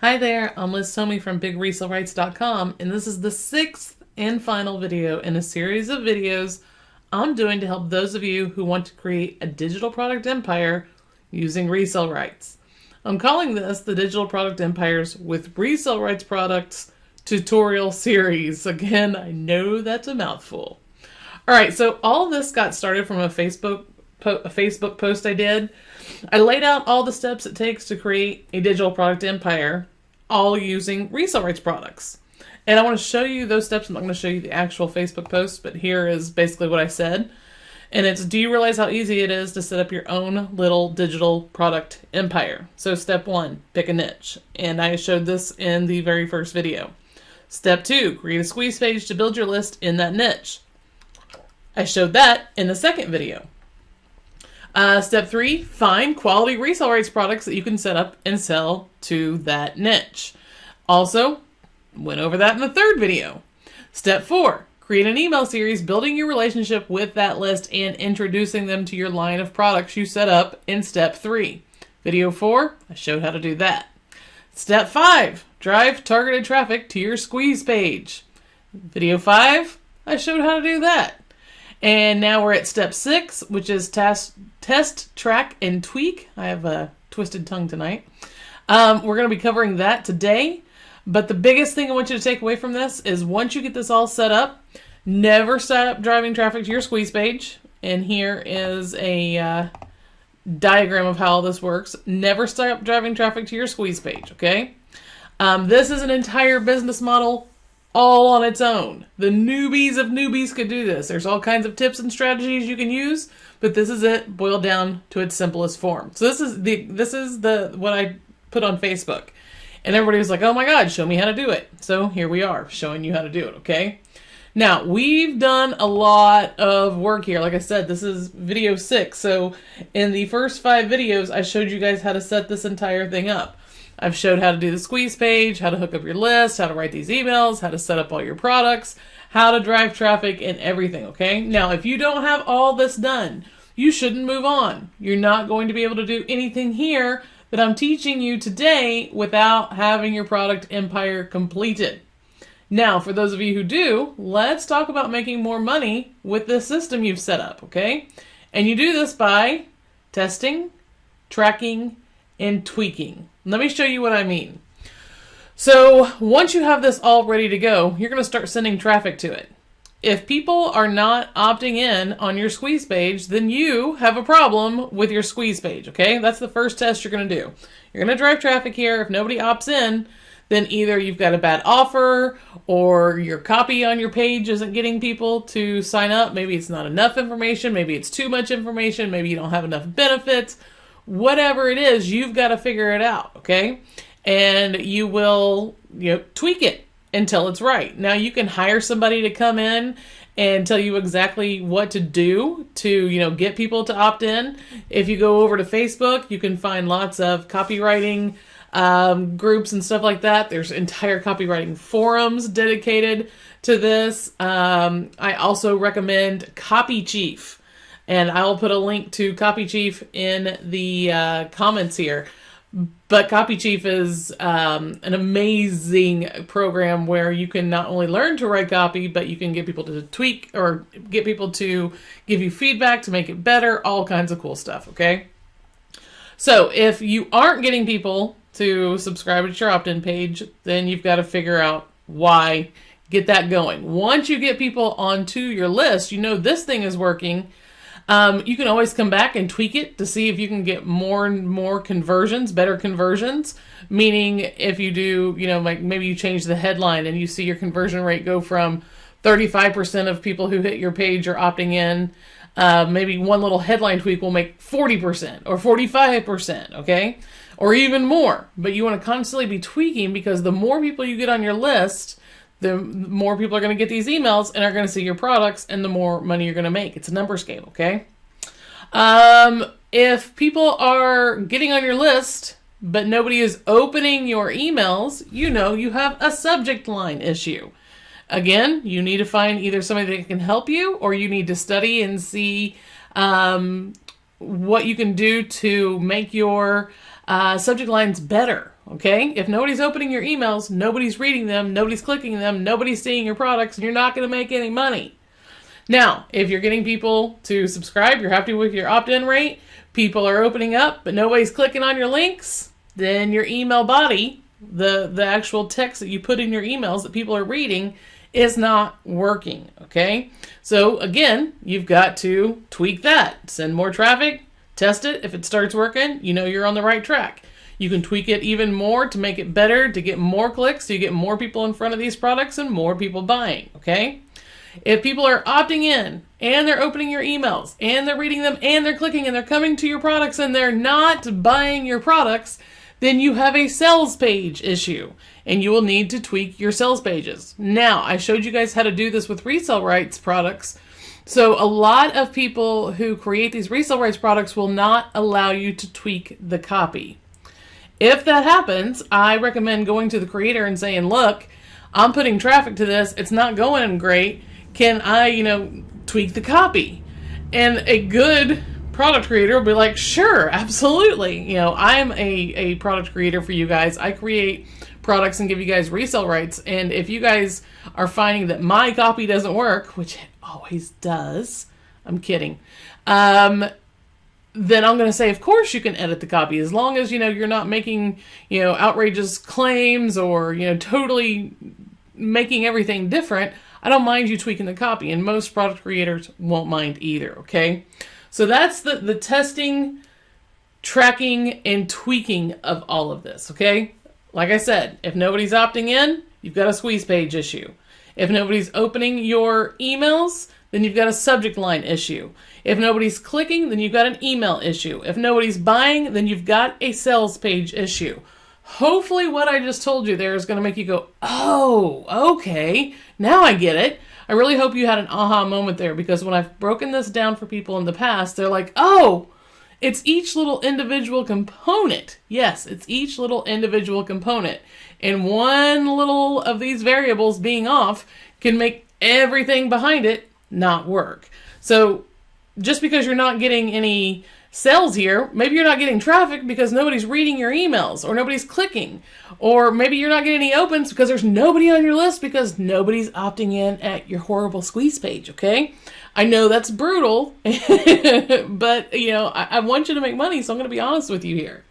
Hi there, I'm Liz Tomey from BigResaleRights.com, and this is the 6th and final video in a series of videos I'm doing to help those of you who want to create a digital product empire using resale rights. I'm calling this the Digital Product Empires with Resale Rights Products tutorial series. Again, I know that's a mouthful. Alright, so all of this got started from a Facebook post I did. I laid out all the steps it takes to create a digital product empire, all using resale rights products. And I want to show you those steps. I'm not going to show you the actual Facebook post, but here is basically what I said. And it's, do you realize how easy it is to set up your own little digital product empire? So step 1, pick a niche. And I showed this in the very first video. Step 2, create a squeeze page to build your list in that niche. I showed that in the second video. Step 3, find quality resale rights products that you can set up and sell to that niche. Also, went over that in the third video. Step 4, create an email series building your relationship with that list and introducing them to your line of products you set up in step 3. Video 4, I showed how to do that. Step 5, drive targeted traffic to your squeeze page. Video 5, I showed how to do that. And now we're at step 6, which is test, track, and tweak. I have a twisted tongue tonight. We're going to be covering that today. But the biggest thing I want you to take away from this is once you get this all set up, never stop driving traffic to your squeeze page. And here is a diagram of how this works. Never stop driving traffic to your squeeze page, okay? This is an entire business model all on its own. The newbies of newbies could do this. There's all kinds of tips and strategies you can use, but this is it boiled down to its simplest form. So this is what I put on Facebook. And everybody was like, "Oh my God, show me how to do it." So here we are showing you how to do it, okay? Now, we've done a lot of work here. Like I said, this is video 6. So in the first 5 videos, I showed you guys how to set this entire thing up. I've showed how to do the squeeze page, how to hook up your list, how to write these emails, how to set up all your products, how to drive traffic, and everything, okay? Now, if you don't have all this done, you shouldn't move on. You're not going to be able to do anything here that I'm teaching you today without having your product empire completed. Now, for those of you who do, let's talk about making more money with this system you've set up, okay? And you do this by testing, tracking, and tweaking. Let me show you what I mean. So once you have this all ready to go, you're going to start sending traffic to it. If people are not opting in on your squeeze page, then you have a problem with your squeeze page, okay? That's the first test you're going to do. You're going to drive traffic here. If nobody opts in, then either you've got a bad offer or your copy on your page isn't getting people to sign up. Maybe it's not enough information. Maybe it's too much information. Maybe you don't have enough benefits. Whatever it is, you've got to figure it out, okay? And you will, tweak it until it's right. Now, you can hire somebody to come in and tell you exactly what to do to, get people to opt in. If you go over to Facebook, you can find lots of copywriting groups and stuff like that. There's entire copywriting forums dedicated to this. I also recommend Copy Chief. And I'll put a link to Copy Chief in the comments here. But Copy Chief is an amazing program where you can not only learn to write copy, but you can get people to tweak or get people to give you feedback to make it better, all kinds of cool stuff, okay? So if you aren't getting people to subscribe to your opt-in page, then you've got to figure out why. Get that going. Once you get people onto your list, this thing is working. You can always come back and tweak it to see if you can get more and more conversions, better conversions. Meaning if you do, like maybe you change the headline and you see your conversion rate go from 35% of people who hit your page are opting in. Maybe one little headline tweak will make 40% or 45%, okay? Or even more. But you want to constantly be tweaking because the more people you get on your list, the more people are going to get these emails and are going to see your products, and the more money you're going to make. It's a numbers game, okay? If people are getting on your list, but nobody is opening your emails, you have a subject line issue. Again, you need to find either somebody that can help you, or you need to study and see what you can do to make your subject lines better. okay? If nobody's opening your emails, nobody's reading them, nobody's clicking them, nobody's seeing your products, and you're not going to make any money. Now, if you're getting people to subscribe, you're happy with your opt-in rate, people are opening up, but nobody's clicking on your links, then your email body, the actual text that you put in your emails that people are reading, is not working, okay? So again, you've got to tweak that. Send more traffic, test it. If it starts working, you know you're on the right track. You can tweak it even more to make it better, to get more clicks, so you get more people in front of these products and more people buying, okay? If people are opting in and they're opening your emails and they're reading them and they're clicking and they're coming to your products and they're not buying your products, then you have a sales page issue and you will need to tweak your sales pages. Now, I showed you guys how to do this with resale rights products. So a lot of people who create these resale rights products will not allow you to tweak the copy. If that happens, I recommend going to the creator and saying, look, I'm putting traffic to this. It's not going great. Can I, tweak the copy? And a good product creator will be like, sure, absolutely. I'm a product creator for you guys. I create products and give you guys resale rights. And if you guys are finding that my copy doesn't work, which it always does, I'm kidding, then I'm going to say, of course you can edit the copy as long as, you're not making, outrageous claims or, totally making everything different. I don't mind you tweaking the copy, and most product creators won't mind either, okay? So that's the testing, tracking, and tweaking of all of this, okay? Like I said, if nobody's opting in, you've got a squeeze page issue. If nobody's opening your emails, then you've got a subject line issue. If nobody's clicking, then you've got an email issue. If nobody's buying, then you've got a sales page issue. Hopefully what I just told you there is going to make you go, oh, okay, now I get it. I really hope you had an aha moment there, because when I've broken this down for people in the past, they're like, oh, it's each little individual component. Yes, it's each little individual component. And one little of these variables being off can make everything behind it not work. So just because you're not getting any sales here, maybe you're not getting traffic because nobody's reading your emails or nobody's clicking, or maybe you're not getting any opens because there's nobody on your list because nobody's opting in at your horrible squeeze page, okay? I know that's brutal, but I want you to make money, so I'm going to be honest with you here.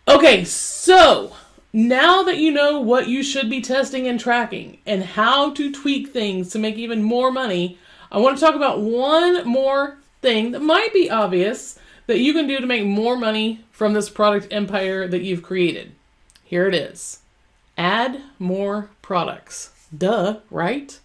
Okay, so now that you know what you should be testing and tracking and how to tweak things to make even more money, I want to talk about one more thing that might be obvious that you can do to make more money from this product empire that you've created. Here it is. Add more products. Duh, right?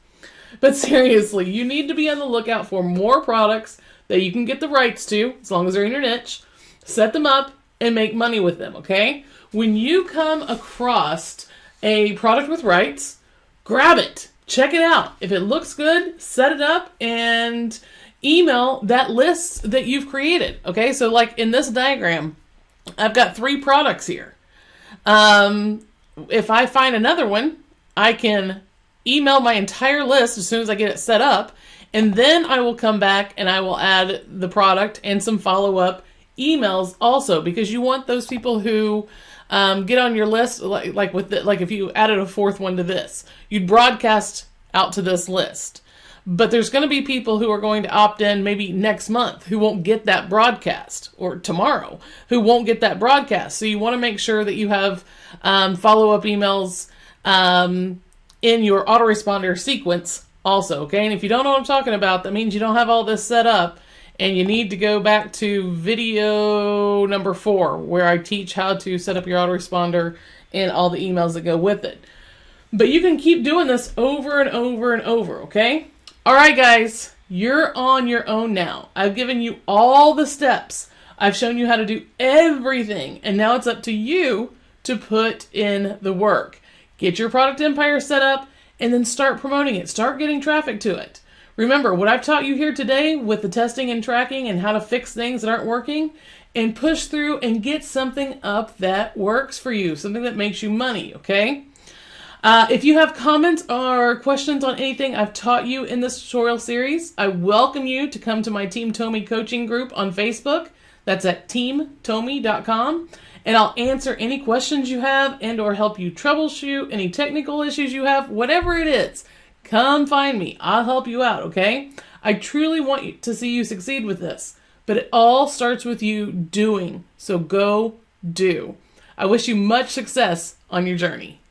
But seriously, you need to be on the lookout for more products that you can get the rights to, as long as they're in your niche, set them up, and make money with them, okay? When you come across a product with rights, grab it. Check it out. If it looks good, set it up and email that list that you've created. Okay, so like in this diagram, I've got 3 products here. If I find another one, I can email my entire list as soon as I get it set up, and then I will come back and I will add the product and some follow-up emails also, because you want those people who get on your list, like if you added a 4th one to this, you'd broadcast out to this list. But there's going to be people who are going to opt in maybe next month who won't get that broadcast, or tomorrow who won't get that broadcast. So you want to make sure that you have follow-up emails in your autoresponder sequence also, okay? And if you don't know what I'm talking about, that means you don't have all this set up, and you need to go back to video number 4, where I teach how to set up your autoresponder and all the emails that go with it. But you can keep doing this over and over and over, okay? All right, guys, you're on your own now. I've given you all the steps. I've shown you how to do everything, and now it's up to you to put in the work. Get your product empire set up, and then start promoting it. Start getting traffic to it. Remember, what I've taught you here today with the testing and tracking and how to fix things that aren't working, and push through and get something up that works for you, something that makes you money, okay? If you have comments or questions on anything I've taught you in this tutorial series, I welcome you to come to my Team Tomi coaching group on Facebook. That's at teamtomi.com. and I'll answer any questions you have and or help you troubleshoot any technical issues you have, whatever it is. Come find me. I'll help you out, okay? I truly want to see you succeed with this, but it all starts with you doing. So go do. I wish you much success on your journey.